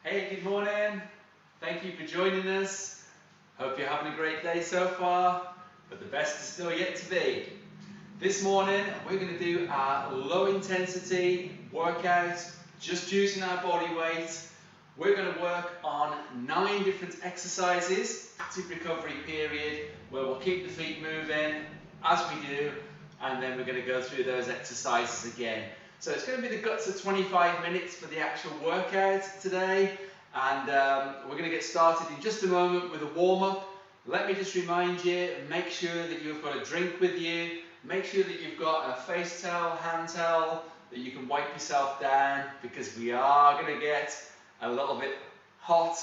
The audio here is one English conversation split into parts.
Hey, good morning. Thank you for joining us. Hope you're having a great day so far, but the best is still yet to be. This morning, we're going to do our low intensity workout, just using our body weight. We're going to work on 9 different exercises, active recovery period, where we'll keep the feet moving as we do, and then we're going to go through those exercises again. So it's going to be the guts of 25 minutes for the actual workout today, and we're going to get started in just a moment with a warm-up. Let me just remind you, make sure that you've got a drink with you, make sure that you've got a face towel, hand towel, that you can wipe yourself down, because we are going to get a little bit hot.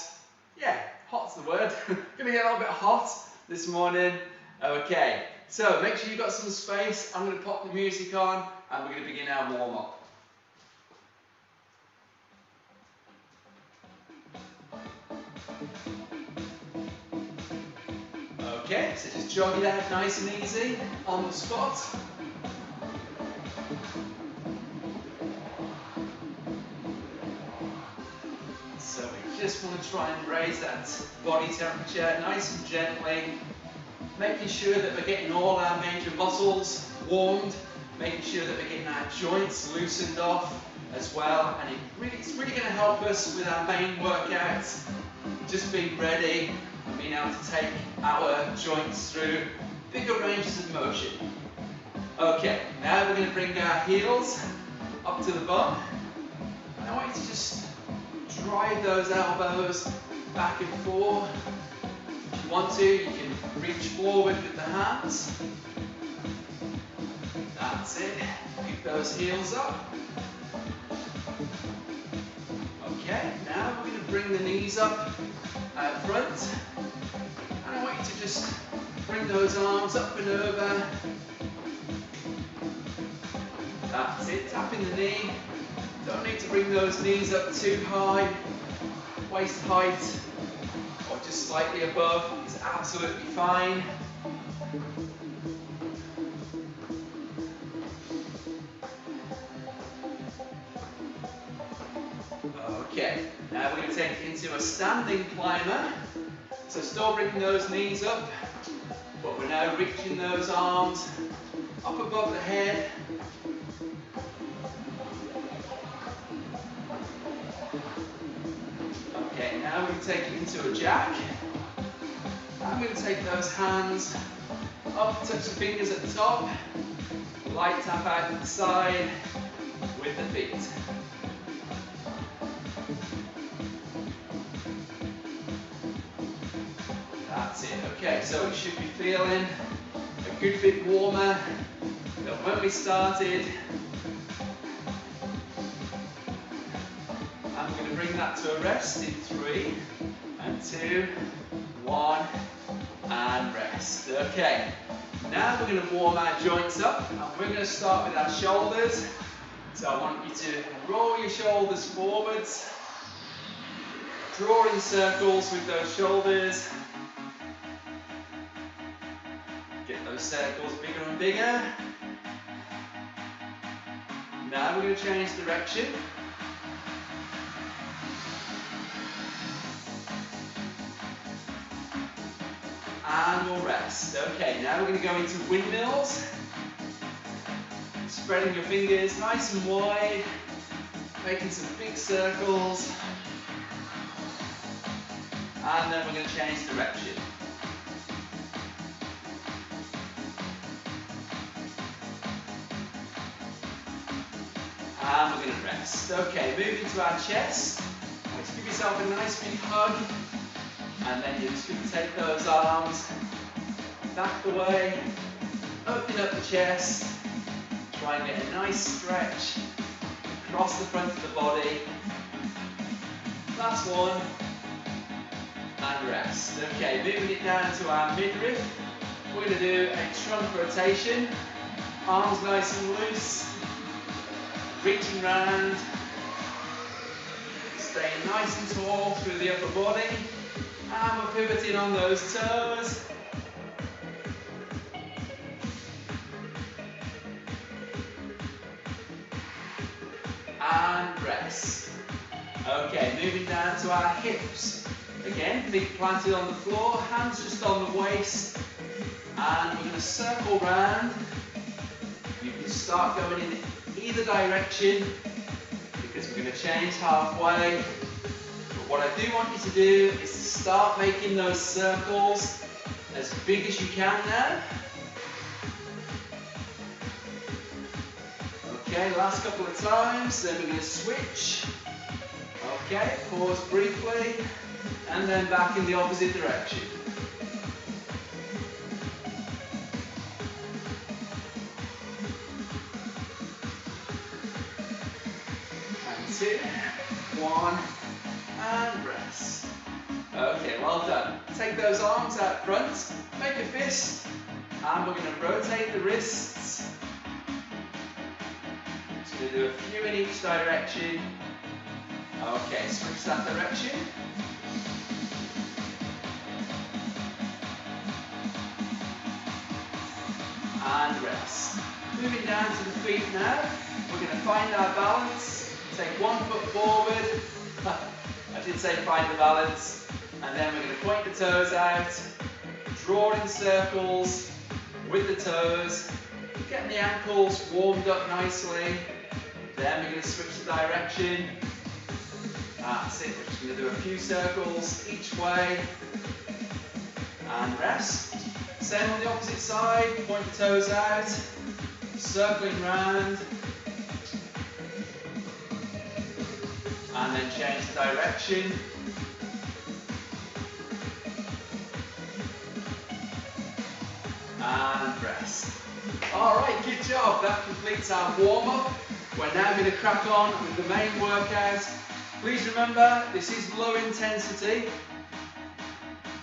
Yeah, hot's the word. Going to get a little bit hot this morning. Okay, so make sure you've got some space. I'm going to pop the music on and we're going to begin our warm-up. Okay, so just jog it out nice and easy on the spot. So we just want to try and raise that body temperature nice and gently, making sure that we're getting all our major muscles warmed, making sure that we're getting our joints loosened off as well, and it's really going to help us with our main workouts, just being ready and being able to take our joints through bigger ranges of motion. Okay, now we're going to bring our heels up to the bum, and I want you to just drive those elbows back and forth. If you want to, you can reach forward with the hands. That's it. Keep those heels up. Okay, now we're going to bring the knees up out front. And I want you to just bring those arms up and over. That's it, tapping the knee. Don't need to bring those knees up too high. Waist height, or just slightly above, is absolutely fine. Okay, now we're going to take it into a standing climber. So still bringing those knees up, but we're now reaching those arms up above the head. Okay, now we're going to take it into a jack. I'm going to take those hands up, touch the fingers at the top, light tap out to the side with the feet. That's it. Okay, so we should be feeling a good bit warmer than when we started. I'm going to bring that to a rest in 3 and 2, 1, and rest. Okay, now we're going to warm our joints up, and we're going to start with our shoulders. So I want you to roll your shoulders forwards, draw in circles with those shoulders. Get those circles bigger and bigger. Now we're going to change direction. And we'll rest. Okay, now we're going to go into windmills. Spreading your fingers nice and wide, making some big circles. And then we're going to change direction. And we're going to rest. Okay, moving to our chest. Let's give yourself a nice big hug. And then you're just going to take those arms back the way, open up the chest, try and get a nice stretch across the front of the body. Last one, and rest. Okay, moving it down to our midriff. We're going to do a trunk rotation, arms nice and loose, reaching round, staying nice and tall through the upper body. And we're pivoting on those toes. And rest. Okay, moving down to our hips. Again, feet planted on the floor, hands just on the waist. And we're going to circle round. You can start going in either direction because we're going to change halfway. But what I do want you to do is to start making those circles as big as you can now. Okay, last couple of times, then we're going to switch. Okay, pause briefly, and then back in the opposite direction. And 2, 1, and rest. Okay, well done. Take those arms out front, make a fist, and we're going to rotate the wrists. So we're going to do a few in each direction. Okay, switch that direction. And rest. Moving down to the feet now. We're going to find our balance. Take one foot forward. I did say find the balance. And then we're going to point the toes out. Draw in circles with the toes. Get the ankles warmed up nicely. Then we're going to switch the direction. That's it, we're just going to do a few circles each way. And rest. Same on the opposite side, point the toes out. Circling round. And then change the direction. And rest. Alright, good job. That completes our warm-up. We're now going to crack on with the main workout. Please remember, this is low intensity.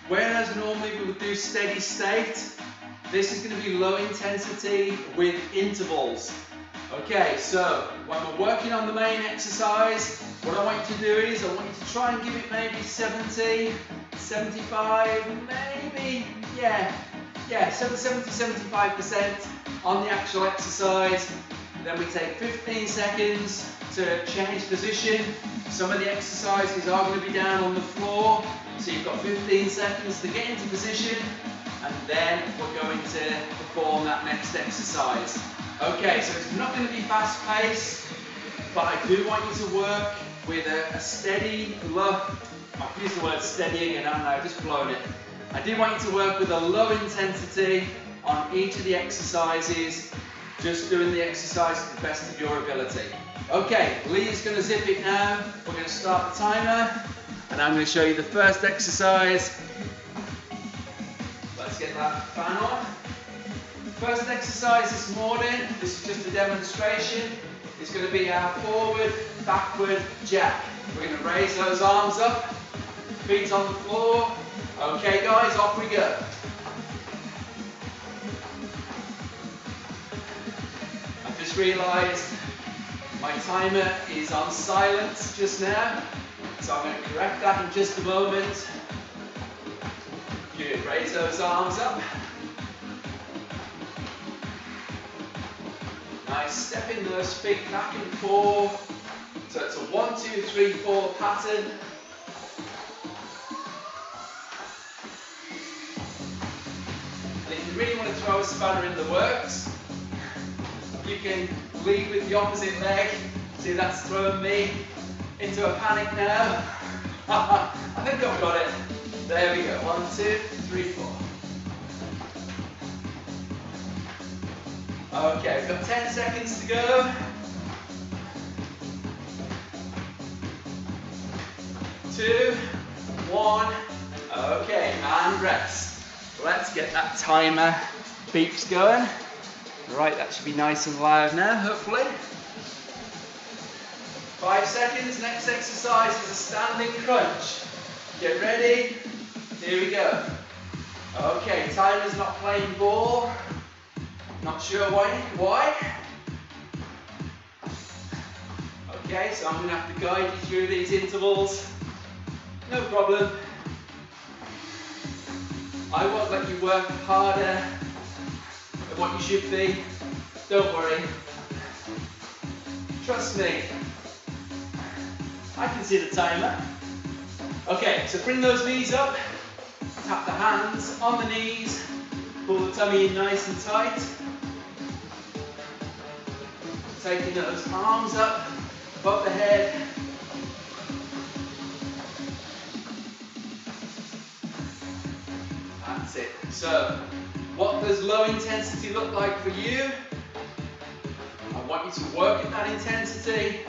Whereas normally we would do steady state, this is going to be low intensity with intervals. Okay, so when we're working on the main exercise, what I want you to do is, I want you to try and give it maybe 70, 75, maybe, 70, 75% on the actual exercise. Then we take 15 seconds to change position. Some of the exercises are going to be down on the floor, so you've got 15 seconds to get into position, and then we're going to perform that next exercise. Okay, so it's not going to be fast paced, but I do want you to work with a steady, low, I've used the word steady again, haven't I? I've just blown it. I do want you to work with a low intensity on each of the exercises, just doing the exercise to the best of your ability. Okay, Lee's going to zip it now. We're going to start the timer, and I'm going to show you the first exercise. Let's get that fan on. First exercise this morning, this is just a demonstration, is going to be our forward, backward jack. We're going to raise those arms up, feet on the floor. Okay guys, off we go. I've just realised my timer is on silent just now, so I'm going to correct that in just a moment. Good, raise those arms up. Nice, stepping those feet back and forth. So it's a 1, 2, 3, 4 pattern. And if you really want to throw a spanner in the works, you can lead with the opposite leg. See, that's throwing me into a panic now. I think I've got it. There we go. 1, 2, 3, 4. Okay, we've got 10 seconds to go. 2, 1. Okay, and rest. Let's get that timer beeps going. Right, that should be nice and loud now, hopefully. 5 seconds. Next exercise is a standing crunch. Get ready. Here we go. Okay, timer's not playing ball. Not sure why. Okay, so I'm going to have to guide you through these intervals. No problem. I won't let you work harder than what you should be. Don't worry. Trust me. I can see the timer. Okay, so bring those knees up, tap the hands on the knees, pull the tummy in nice and tight. Taking those arms up above the head. That's it. So, what does low intensity look like for you? I want you to work at that intensity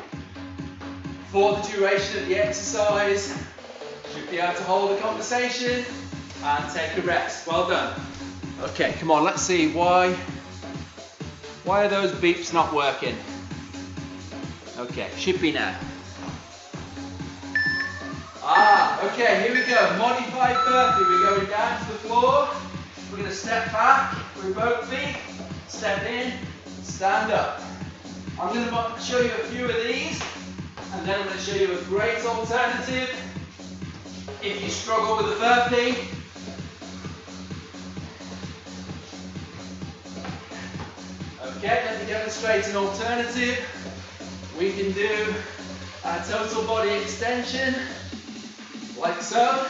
for the duration of the exercise. You should be able to hold a conversation and take a rest. Well done. Okay, come on, let's see why are those beeps not working? Okay, should be now. Okay, here we go. Modified burpee. We're going down to the floor. We're going to step back with both feet, step in, stand up. I'm going to show you a few of these, and then I'm going to show you a great alternative if you struggle with the burpee. Okay, let me demonstrate an alternative. We can do a total body extension, like so.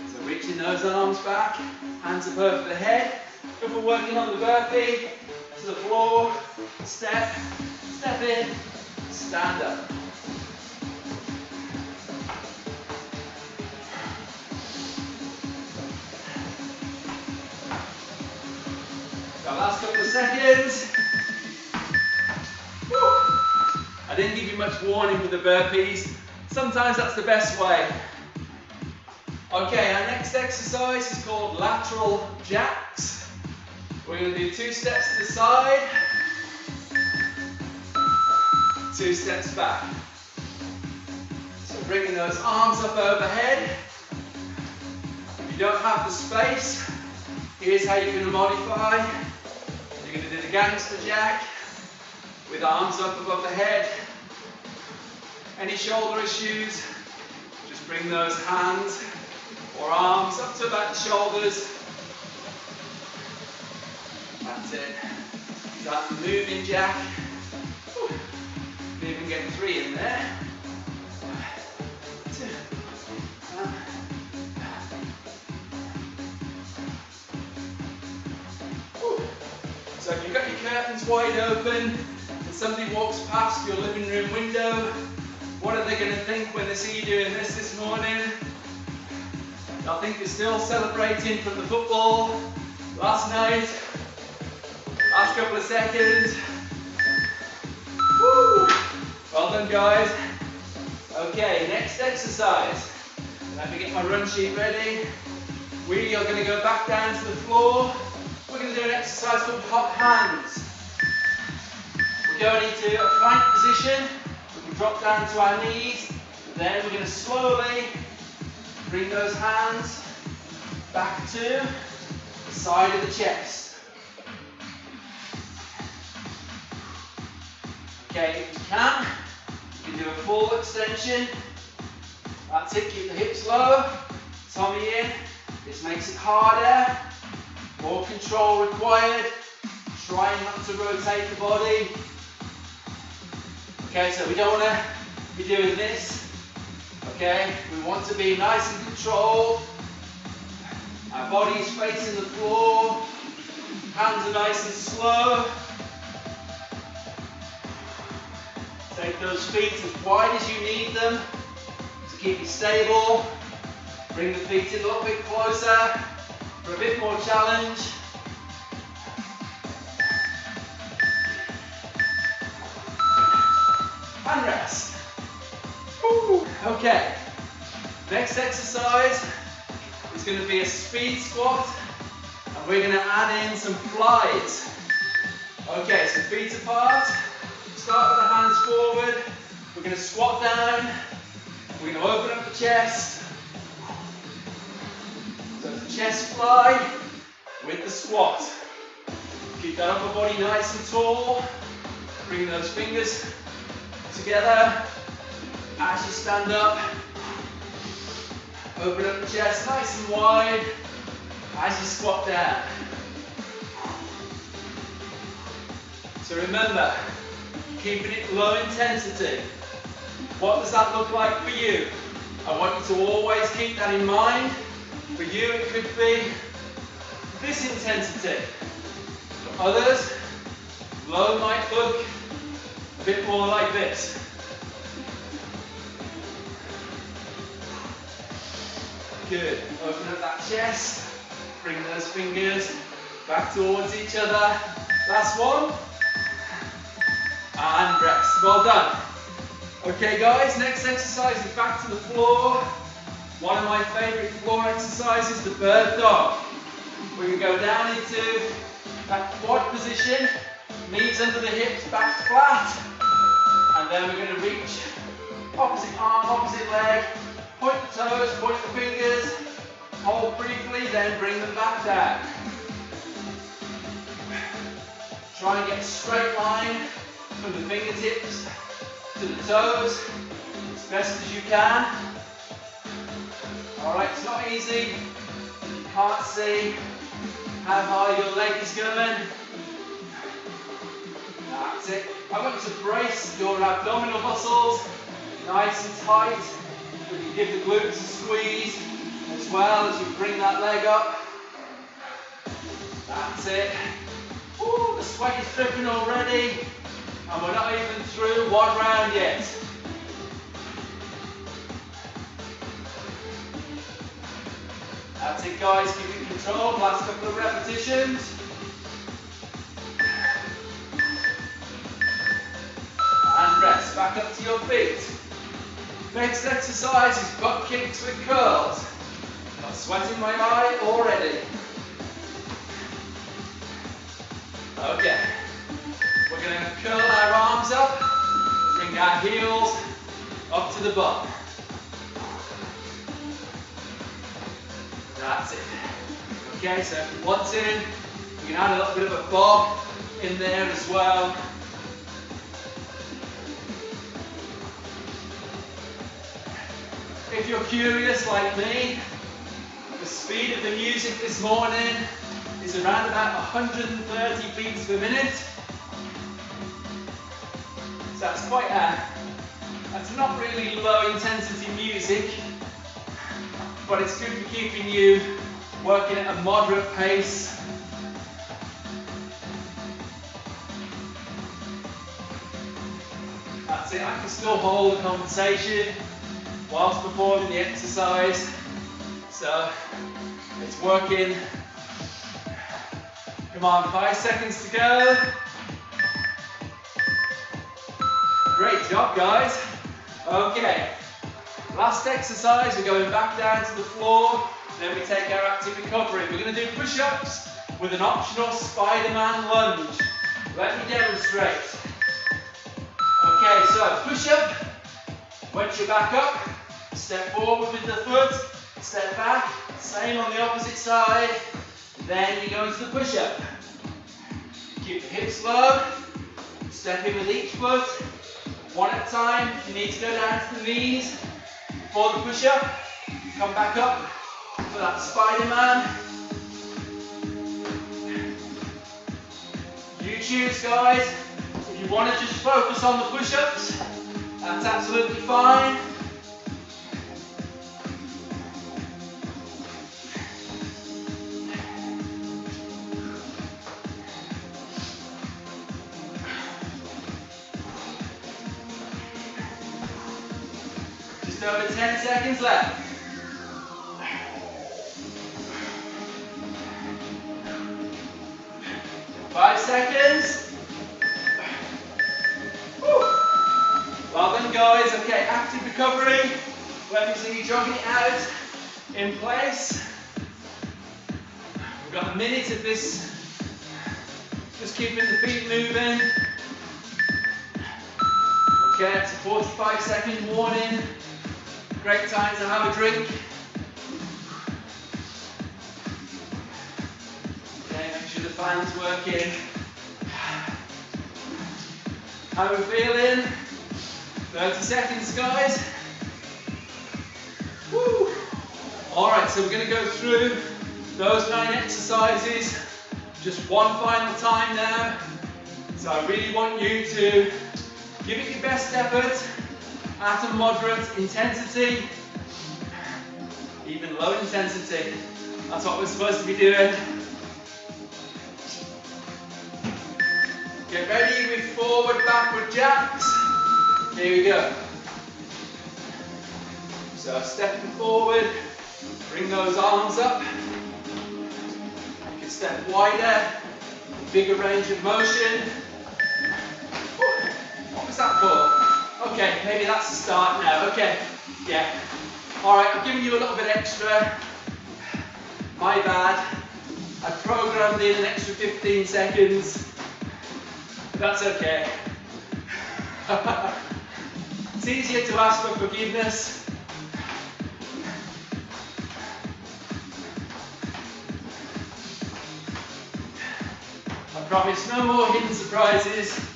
So reaching those arms back, hands up over the head. If we're working on the burpee, to the floor, step, step in, stand up. Last couple of seconds. Woo. I didn't give you much warning with the burpees. Sometimes that's the best way. Okay, our next exercise is called lateral jacks. We're going to do 2 steps to the side, 2 steps back. So bringing those arms up overhead. If you don't have the space, here's how you're going to modify. You're going to do the gangster jack with arms up above the head. Any shoulder issues, just bring those hands or arms up to about the shoulders. That's it. That's the moving jack. Maybe even get 3 in there. 2, 1. So if you've got your curtains wide open and somebody walks past your living room window, what are they going to think when they see you doing this morning? They'll think you're still celebrating from the football last night. Last couple of seconds. Woo! Well done, guys. Okay, next exercise. Let me get my run sheet ready. We are going to go back down to the floor. We're going to do an exercise called hot hands. We're going into a plank position. We can drop down to our knees. Then we're going to slowly bring those hands back to the side of the chest. Okay, if you can do a full extension. That's it, keep the hips low, tummy in. This makes it harder. More control required. Trying not to rotate the body. Okay, so we don't want to be doing this. Okay, we want to be nice and controlled. Our body is facing the floor. Hands are nice and slow. Take those feet as wide as you need them to keep you stable. Bring the feet in a little bit closer for a bit more challenge. And rest. Woo. Okay, next exercise is going to be a speed squat, and we're going to add in some flies. Okay, so feet apart, start with the hands forward, we're going to squat down, we're going to open up the chest. So it's a chest fly with the squat. Keep that upper body nice and tall, bring those fingers together as you stand up. Open up the chest nice and wide as you squat down. So remember, keeping it low intensity. What does that look like for you? I want you to always keep that in mind. For you, it could be this intensity. For others, low might look a bit more like this. Good. Open up that chest. Bring those fingers back towards each other. Last one. And rest. Well done. Okay guys, next exercise is back to the floor. One of my favourite floor exercises, the bird dog. We're going to go down into that quad position, knees under the hips, back flat. And then we're going to reach opposite arm, opposite leg, point the toes, point the fingers, hold briefly, then bring them back down. Try and get a straight line from the fingertips to the toes as best as you can. Alright, it's not easy. You can't see how high your leg is going. That's it. I want you to brace your abdominal muscles nice and tight. You can give the glutes a squeeze as well as you bring that leg up. That's it. Ooh, the sweat is dripping already. And we're not even through one round yet. That's it guys, keep it controlled, last couple of repetitions. And rest, back up to your feet. Next exercise is butt kicks with curls. Got sweat in my eye already. Okay. We're going to curl our arms up, bring our heels up to the butt. That's it. Okay, so if you want to, you can add a little bit of a bob in there as well. If you're curious like me, the speed of the music this morning is around about 130 beats per minute. So that's quite that's not really low intensity music, but it's good for keeping you working at a moderate pace. That's it, I can still hold a conversation whilst performing the exercise, so it's working. Come on, 5 seconds to go. Great job, guys. Okay, last exercise, we're going back down to the floor, then we take our active recovery. We're going to do push-ups with an optional Spider-Man lunge. Let me demonstrate. Okay, so push-up, once you're back up, step forward with the foot, step back, same on the opposite side, then you go into the push-up. Keep the hips low, step in with each foot, one at a time. If you need to go down to the knees for the push-up, come back up for that Spider-Man. You choose, guys. If you want to just focus on the push-ups, that's absolutely fine. Just over 10 seconds left. Five seconds. Woo. Well done, guys. Okay, active recovery. Let me see you jogging it out in place. We've got a minute of this. Just keeping the feet moving. Okay, it's a 45-second warning. Great time to have a drink. Okay, make sure the fan's working. How are we feeling? 30 seconds, guys. Woo. Alright, so we're going to go through those 9 exercises just one final time now. So I really want you to give it your best effort at a moderate intensity, even low intensity. That's what we're supposed to be doing. Get ready with forward, backward jacks. Here we go. So stepping forward, bring those arms up. You can step wider, bigger range of motion. What was that for? Okay, maybe that's the start now. Okay, yeah. All right, I've given you a little bit extra. My bad. I programmed in an extra 15 seconds. That's okay. It's easier to ask for forgiveness. I promise no more hidden surprises.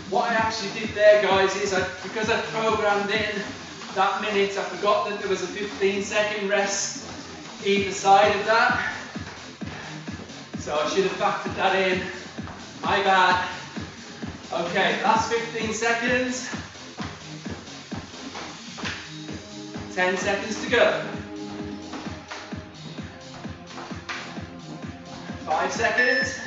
What I actually did there, guys, is because I programmed in that minute, I forgot that there was a 15-second rest either side of that. So I should have factored that in. My bad. Okay, last 15 seconds. 10 seconds to go. 5 seconds.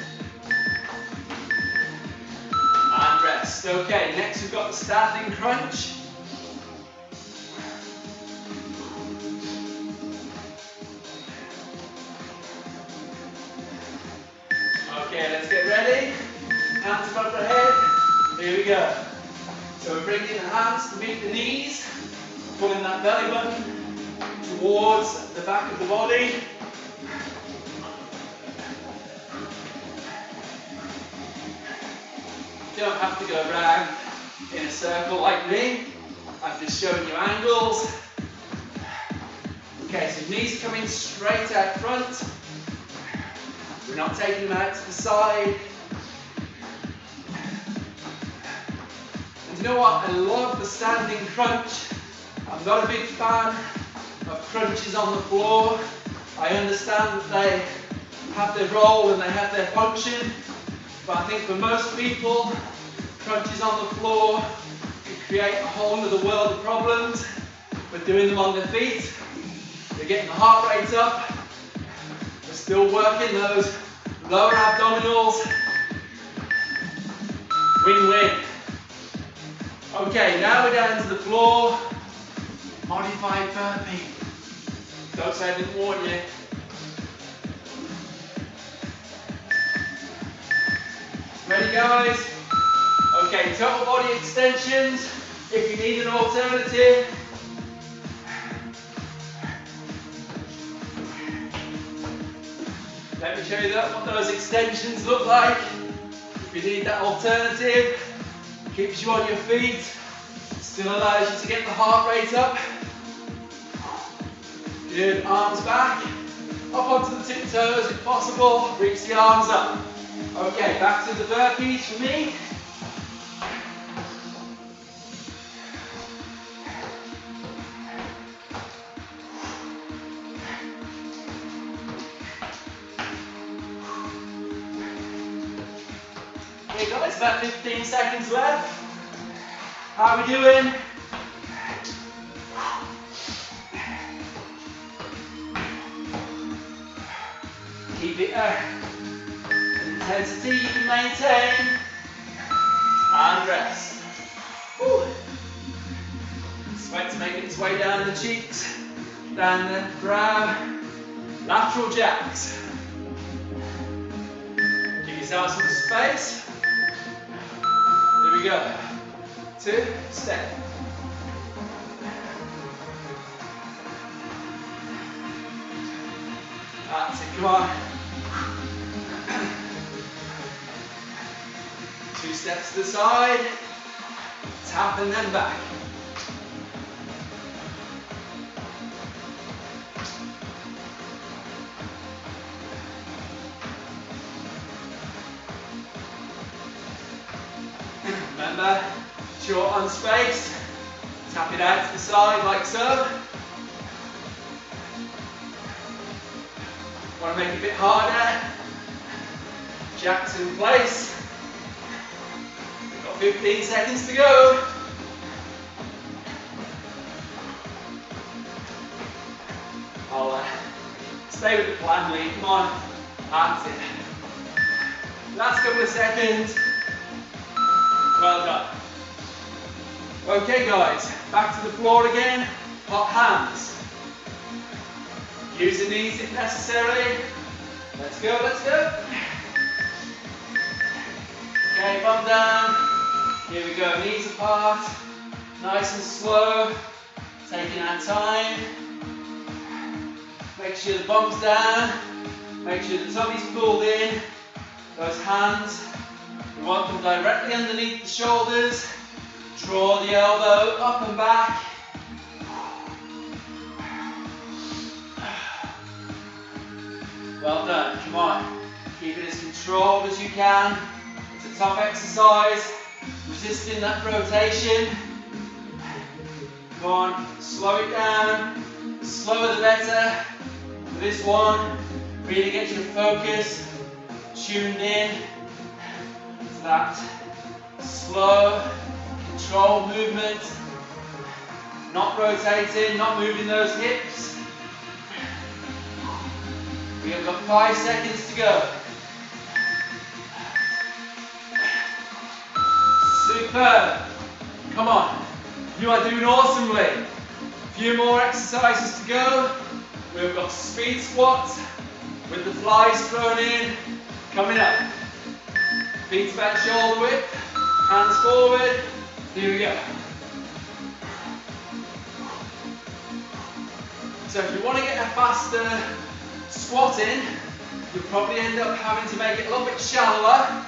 And rest. Okay, next we've got the standing crunch. Okay, let's get ready. Hands above the head. Here we go. So we're bringing the hands to meet the knees, pulling that belly button towards the back of the body. You don't have to go around in a circle like me. I'm just showing you angles. Okay, so knees are coming straight out front. We're not taking them out to the side. And you know what? I love the standing crunch. I'm not a big fan of crunches on the floor. I understand that they have their role and they have their function. But I think for most people, crunches on the floor can create a whole other world of problems. We're doing them on their feet. They're getting the heart rate up. We're still working those lower abdominals. Win-win. Okay, now we're down to the floor. Modified burpee. Don't say I didn't warn you. Ready, guys? Okay, total body extensions. If you need an alternative. Let me show you what those extensions look like. If you need that alternative, keeps you on your feet, still allows you to get the heart rate up. Good, arms back, up onto the tiptoes if possible, reach the arms up. Okay, back to the burpees for me. Okay guys, about 15 seconds left. How are we doing? Keep it intensity you can maintain. And rest. Whew. Sweat's making its way down the cheeks, down the brow. Lateral jacks. Give yourself some space. Here we go. 2, step. That's it, come on. 2 steps to the side, tap and then back. Remember, short on space, tap it out to the side like so. Want to make it a bit harder? Jacks in place. We've got 15 seconds to go. I'll stay with the plan, Lee. Come on. That's it. Last couple of seconds. Well done. Okay guys, back to the floor again. Hot hands. Use the knees if necessary. Let's go, let's go. Okay, bum down. Here we go, knees apart. Nice and slow. Taking our time. Make sure the bum's down. Make sure the tummy's pulled in. Those hands, we want them directly underneath the shoulders. Draw the elbow up and back. Well done, come on. Keep it as controlled as you can. It's a tough exercise. Resisting that rotation. Come on, slow it down. The slower the better. For this one, really get your focus tuned in to that slow, controlled movement. Not rotating, not moving those hips. We have got 5 seconds to go. Superb. Come on. You are doing awesomely. A few more exercises to go. We've got speed squats with the flies thrown in. Coming up. Feet back, shoulder width. Hands forward. Here we go. So if you want to get a faster squat in, you'll probably end up having to make it a little bit shallower,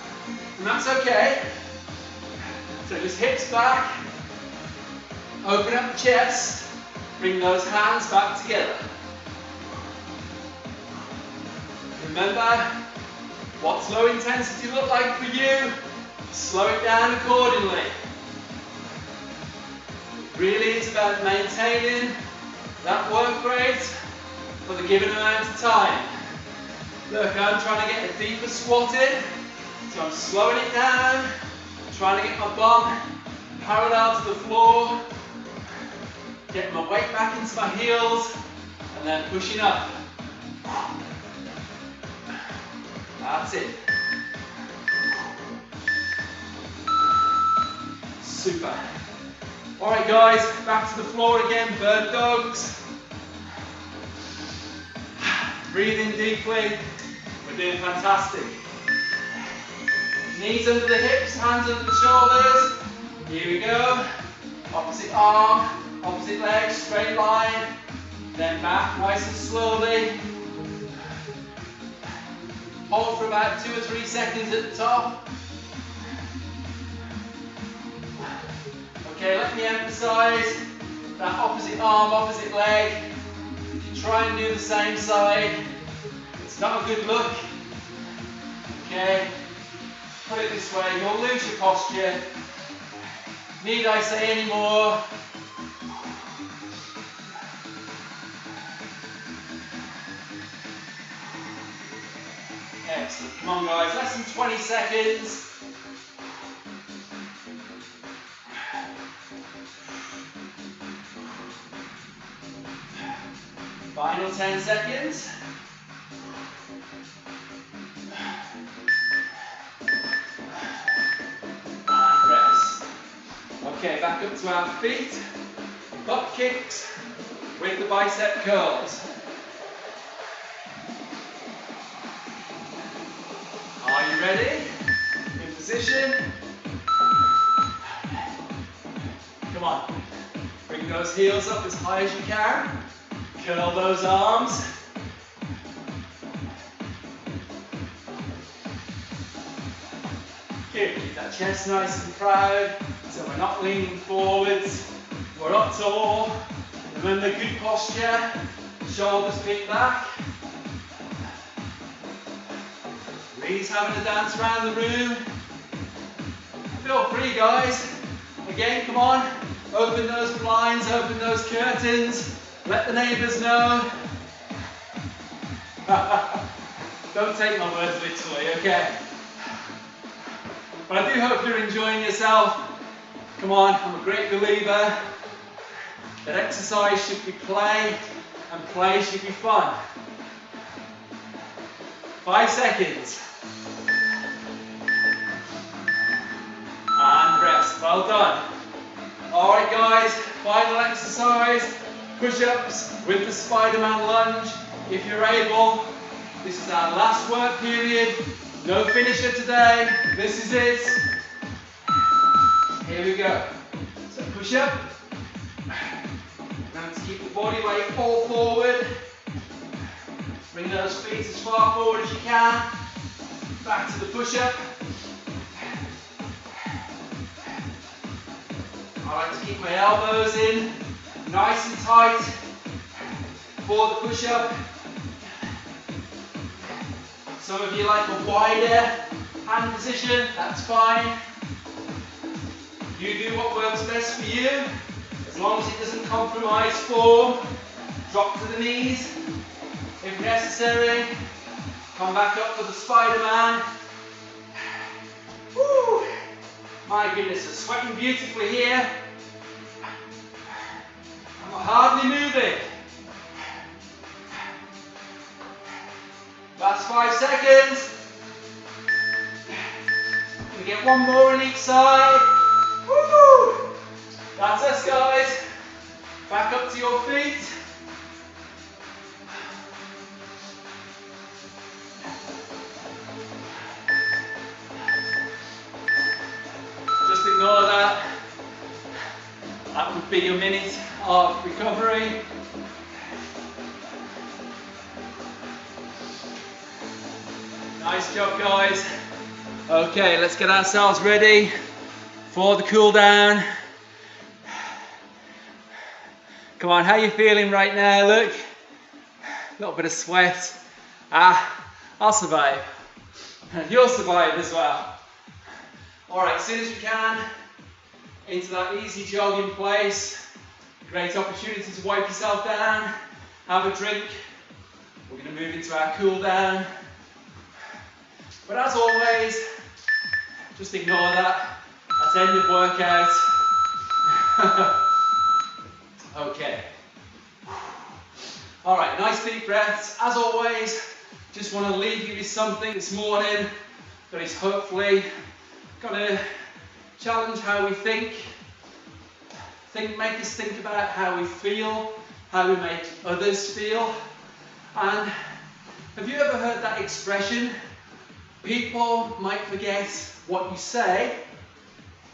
and that's okay. So just hips back, open up the chest, bring those hands back together. Remember, what's low intensity look like for you? Slow it down accordingly. It really is about maintaining that work rate for the given amount of time. Look, I'm trying to get a deeper squat in, so I'm slowing it down, trying to get my bum parallel to the floor, getting my weight back into my heels, and then pushing up. That's it. Super. Alright guys, back to the floor again, bird dogs. Breathe in deeply. We're doing fantastic. Knees under the hips, hands under the shoulders. Here we go. Opposite arm, opposite leg, straight line. Then back, nice and slowly. Hold for about 2 or 3 seconds at the top. Okay, let me emphasize that opposite arm, opposite leg. If you try and do the same side, it's not a good look. Okay, put it this way, you'll lose your posture. Need I say any more? Excellent, come on guys, less than 20 seconds. Final 10 seconds. And rest. Okay, back up to our feet. Butt kicks with the bicep curls. Are you ready? In position. Come on. Bring those heels up as high as you can. Curl those arms. Good. Keep that chest nice and proud. So we're not leaning forwards. We're up tall. Remember good posture. Shoulders feet back. Lee's having a dance around the room. Feel free, guys. Again, come on. Open those blinds, open those curtains. Let the neighbours know. Don't take my words literally, okay? But I do hope you're enjoying yourself. Come on, I'm a great believer that exercise should be play and play should be fun. 5 seconds. And rest. Well done. Alright guys, final exercise. Push-ups with the Spider-Man lunge. If you're able, this is our last work period. No finisher today. This is it. Here we go. So push up. Now to keep the body weight all forward. Bring those feet as far forward as you can. Back to the push-up. I like to keep my elbows in, nice and tight for the push-up. Some of you like a wider hand position, that's fine. You do what works best for you, as long as it doesn't compromise form. Drop to the knees. If necessary, come back up for the Spider-Man. Woo! My goodness, I'm sweating beautifully here. I'm hardly moving. Last 5 seconds. We get one more on each side. Woo! That's us, guys. Back up to your feet. Just ignore that. That would be your minute of recovery. Nice job, guys. Okay, let's get ourselves ready for the cool down. Come on, how are you feeling right now? Look, a little bit of sweat. I'll survive. You'll survive as well. All right, as soon as we can, into that easy jogging place. Great opportunity to wipe yourself down, have a drink. We're going to move into our cool down. But as always, just ignore that. That's end of workout. Okay. All right, nice deep breaths. As always, just want to leave you with something this morning that is hopefully going to challenge how we think, make us think about how we feel, how we make others feel. And have you ever heard that expression? People might forget what you say,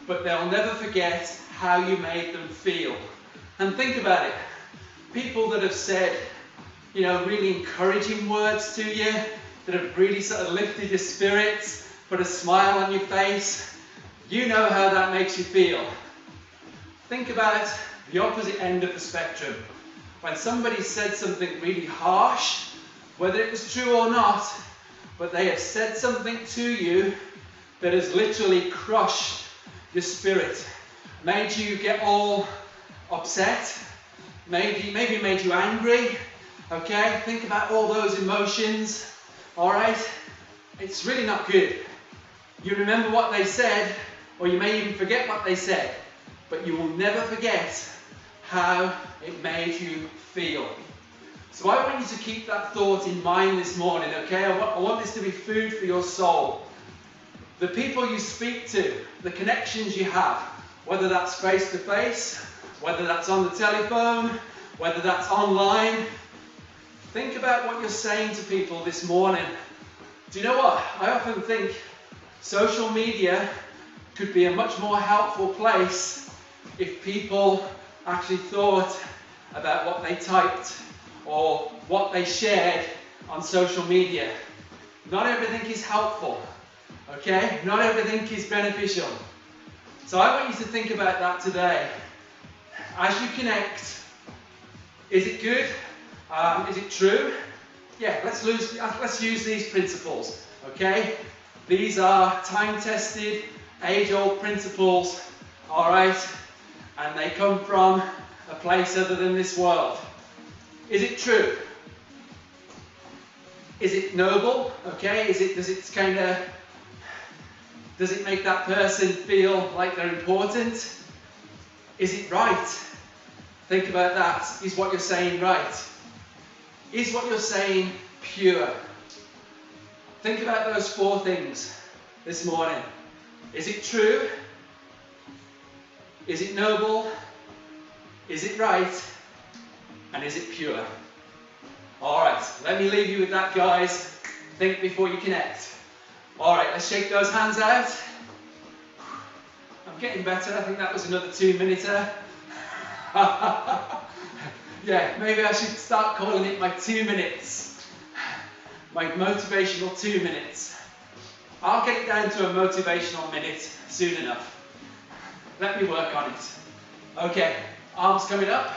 but they'll never forget how you made them feel. And think about it. People that have said, you know, really encouraging words to you, that have really sort of lifted your spirits, put a smile on your face, you know how that makes you feel. Think about the opposite end of the spectrum. When somebody said something really harsh, whether it was true or not, but they have said something to you that has literally crushed your spirit, made you get all upset, maybe made you angry, okay? Think about all those emotions, all right? It's really not good. You remember what they said, or you may even forget what they said, but you will never forget how it made you feel. So I want you to keep that thought in mind this morning, okay? I want this to be food for your soul. The people you speak to, the connections you have, whether that's face to face, whether that's on the telephone, whether that's online, think about what you're saying to people this morning. Do you know what? I often think social media could be a much more helpful place if people actually thought about what they typed or what they shared on social media. Not everything is helpful, okay? Not everything is beneficial. So I want you to think about that today. As you connect, is it good? Is it true? Yeah, let's use these principles, okay? These are time-tested, age-old principles, all right? And they come from a place other than this world. Is it true? Is it noble? Okay, does Does it make that person feel like they're important? Is it right? Think about that. Is what you're saying right? Is what you're saying pure? Think about those 4 things this morning. Is it true? Is it noble? Is it right? And is it pure? Alright, let me leave you with that, guys. Think before you connect. Alright, let's shake those hands out. I'm getting better. I think that was another 2-minuter. Yeah, maybe I should start calling it my 2 minutes. My motivational 2 minutes. I'll get it down to a motivational minute soon enough. Let me work on it. Okay, arms coming up.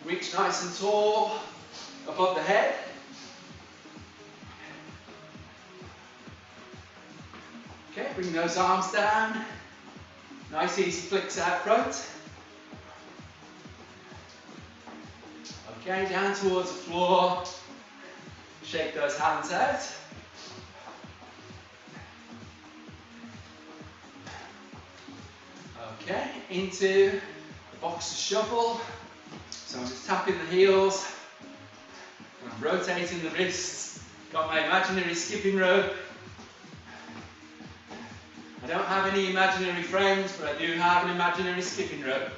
Reach nice and tall above the head. Okay, bring those arms down. Nice easy flicks out front. Okay, down towards the floor. Shake those hands out. Okay, into the boxer shuffle. So I'm just tapping the heels. I'm rotating the wrists. Got my imaginary skipping rope. I don't have any imaginary friends, but I do have an imaginary skipping rope.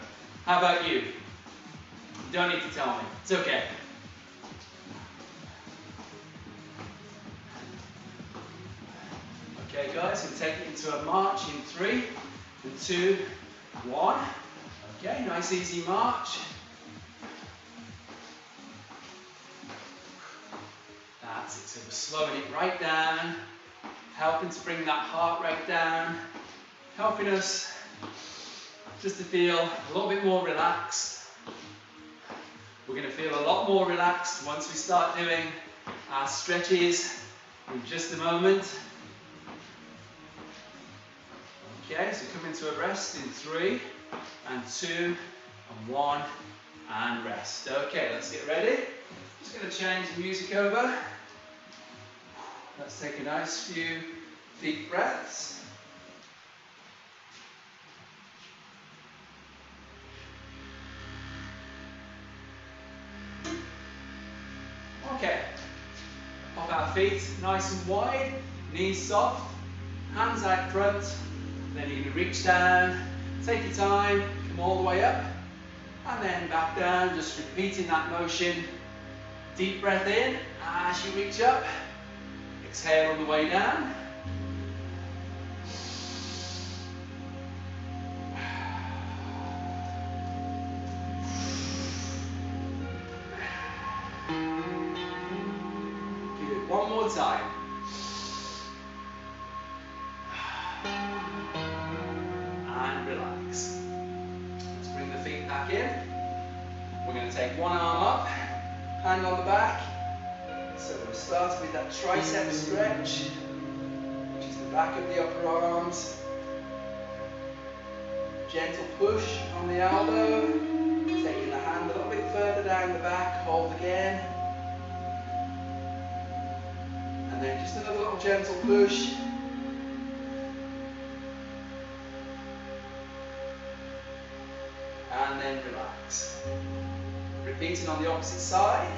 How about you? You don't need to tell me. It's okay. Okay, guys, we'll take it into a march in 3, 2, 1. Okay, nice easy march. That's it. So we're slowing it right down, helping to bring that heart rate down, helping us just to feel a little bit more relaxed. We're going to feel a lot more relaxed once we start doing our stretches in just a moment. Okay, so come into a rest in 3, 2, 1, and rest. Okay, let's get ready. Just going to change the music over. Let's take a nice few deep breaths. Okay, pop our feet nice and wide, knees soft, hands out front, then you can reach down, take your time, come all the way up, and then back down, just repeating that motion. Deep breath in as you reach up, exhale on the way down. One more time. And relax. Let's bring the feet back in. We're going to take one arm up, hand on the back. So we'll start with that tricep stretch, which is the back of the upper arms. Gentle push on the elbow. Taking the hand a little bit further down the back. Hold again. And then just another little gentle push. And then relax. Repeating on the opposite side.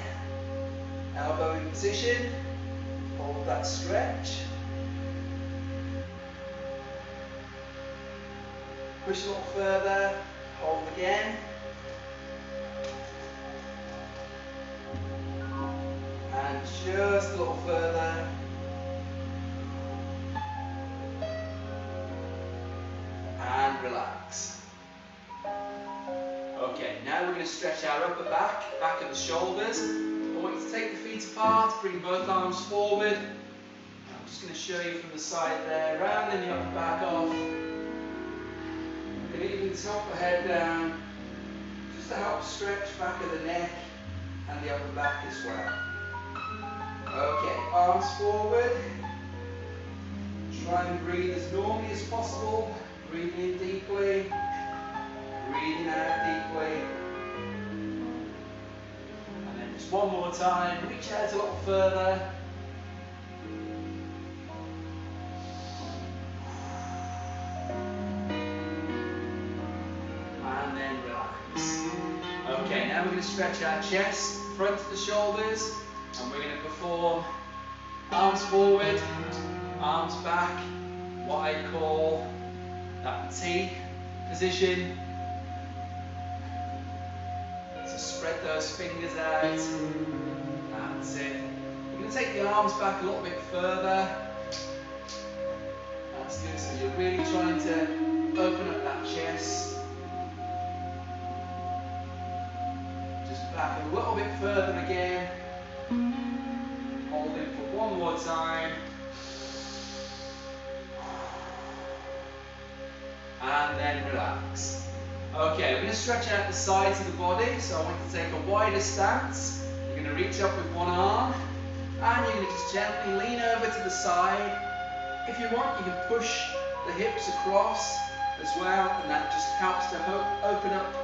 Elbow in position. Hold that stretch. Push a little further. Hold again. And just a little further. And relax. Okay, now we're going to stretch our upper back, back of the shoulders. I want you to take the feet apart, bring both arms forward. I'm just going to show you from the side there, rounding the upper back off. And even tilt the head down, just to help stretch back of the neck and the upper back as well. Okay, arms forward. Try and breathe as normally as possible. Breathing in deeply, breathing out deeply. And then just one more time, reach out a little further. Then we're going to stretch our chest, front to the shoulders, and we're going to perform arms forward, arms back, what I call that T position. So spread those fingers out. That's it. We're going to take the arms back a little bit further. That's good. So you're really trying to open up that chest. Just back a little bit further again. Hold it for one more time. And then relax. Okay, we're going to stretch out the sides of the body. So I want you to take a wider stance. You're going to reach up with one arm. And you're going to just gently lean over to the side. If you want, you can push the hips across as well. And that just helps to open up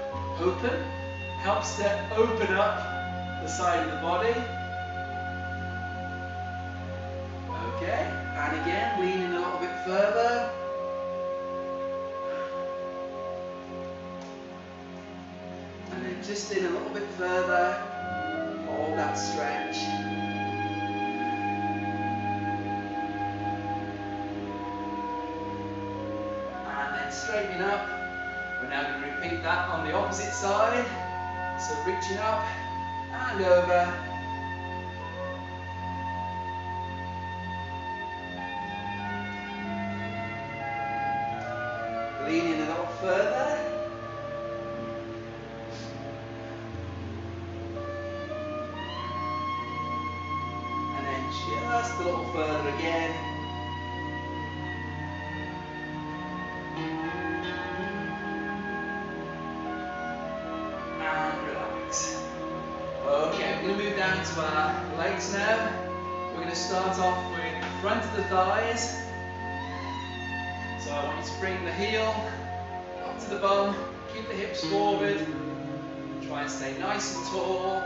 the side of the body. Okay, and again, leaning a little bit further. And then just in a little bit further, hold that stretch. And then straightening up. We're now going to repeat that on the opposite side. So reaching up and over. Leaning a little further. And then just a little further again. And relax. Okay, we're going to move down to our legs now. We're going to start off with the front of the thighs. So I want you to bring the heel up to the bum, keep the hips forward, try and stay nice and tall.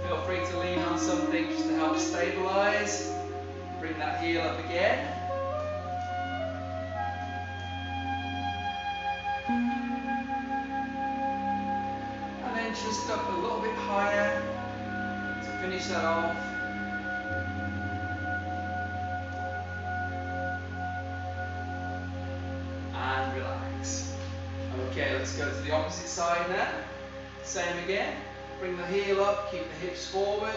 Feel free to lean on something just to help stabilize. Bring that heel up again. And then just up a little bit higher to finish that off. Okay, let's go to the opposite side now. Same again. Bring the heel up, keep the hips forward.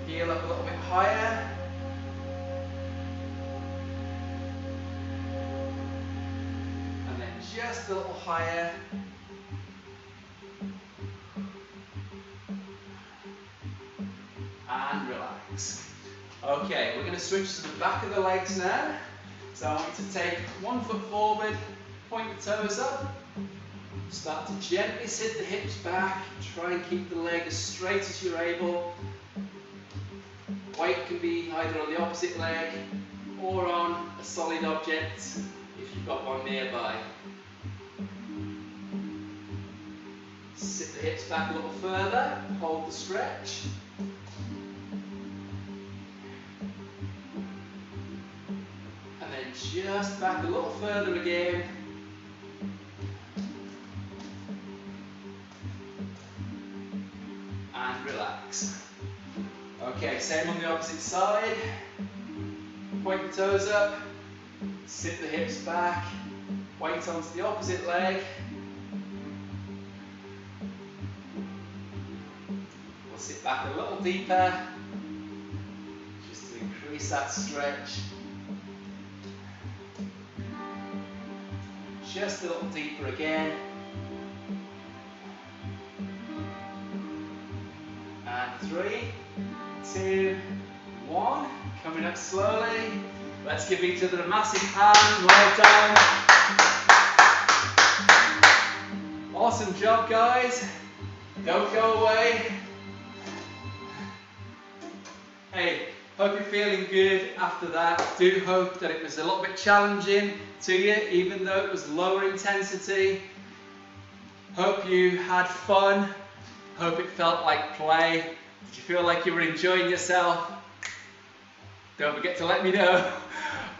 Heel up a little bit higher. And then just a little higher. And relax. Okay, we're going to switch to the back of the legs now. So I want you to take one foot forward, point the toes up, start to gently sit the hips back, try and keep the leg as straight as you're able. Weight can be either on the opposite leg or on a solid object if you've got one nearby. Sit the hips back a little further, hold the stretch. Just back a little further again. And relax. Okay, same on the opposite side. Point the toes up. Sit the hips back. Weight onto the opposite leg. We'll sit back a little deeper. Just to increase that stretch. Just a little deeper again. And 3, 2, 1. Coming up slowly. Let's give each other a massive hand. Well done. Awesome job, guys. Don't go away. Hey, hope you're feeling good after that. Do hope that it was a little bit challenging to you, even though it was lower intensity. Hope you had fun. Hope it felt like play. Did you feel like you were enjoying yourself? Don't forget to let me know.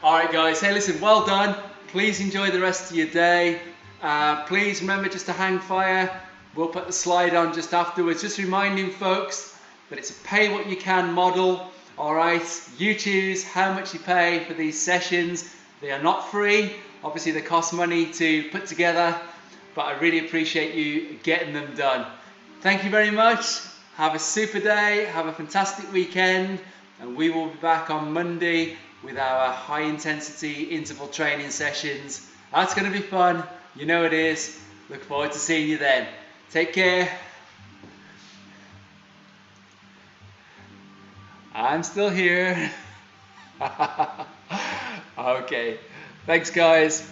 All right, guys. Hey, listen, well done. Please enjoy the rest of your day. Please remember just to hang fire. We'll put the slide on just afterwards. Just reminding folks that it's a pay what you can model. All right, you choose how much you pay for these sessions. They are not free. Obviously, they cost money to put together, but I really appreciate you getting them done. Thank you very much. Have a super day. Have a fantastic weekend. And we will be back on Monday with our high intensity interval training sessions. That's going to be fun. You know it is. Look forward to seeing you then. Take care. I'm still here. Okay. Thanks, guys.